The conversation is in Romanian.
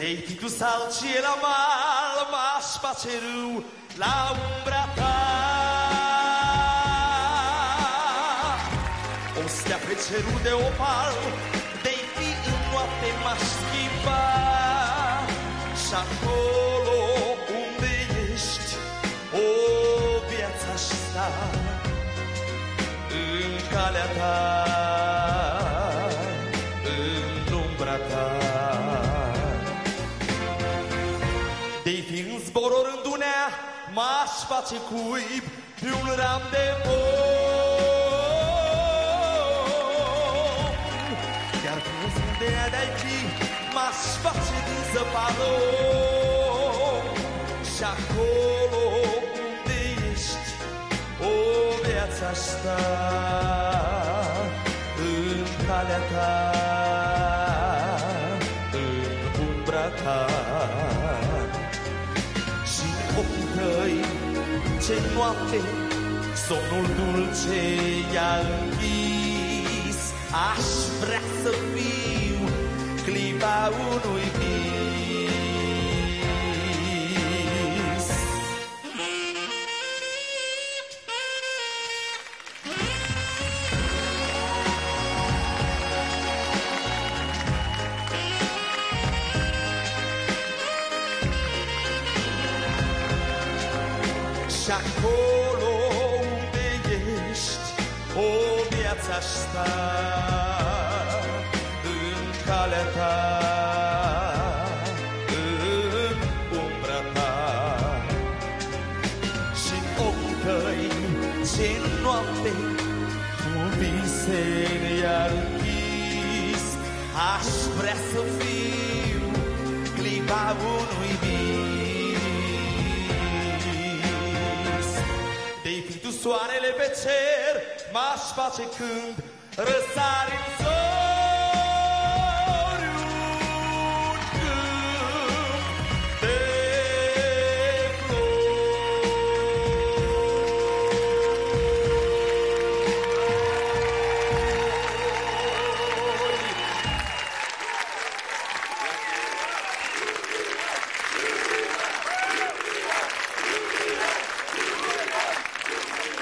Dei fi tu salci e la mal, ma spaceru la umbra ta. O stea pe cerul de opal, dei fi în noapte m-aș schimba. Și acolo unde ești, o viața-aș sta în calea ta, în umbra ta. De-i fi în zbor orândunea, m-aș face cuib pe un ram de pom. Iar pe un zândea de-ai fi, m-aș face din zăpadă. Și acolo unde ești, o viața-aș sta în calea ta, în umbra ta. Și ochii tăi, ce noapte, somnul dulce i-a închis. Aș vrea să fiu clipa unui vis. Și acolo unde ești, o viața-aș sta în calea ta, în umbra ta. Și ochii tăi, ce noapte, cu vise i-a închis. Aș vrea să fiu clipa unui vis. De-i fi tu soarele pe cer, m-aș face când răsari în zon.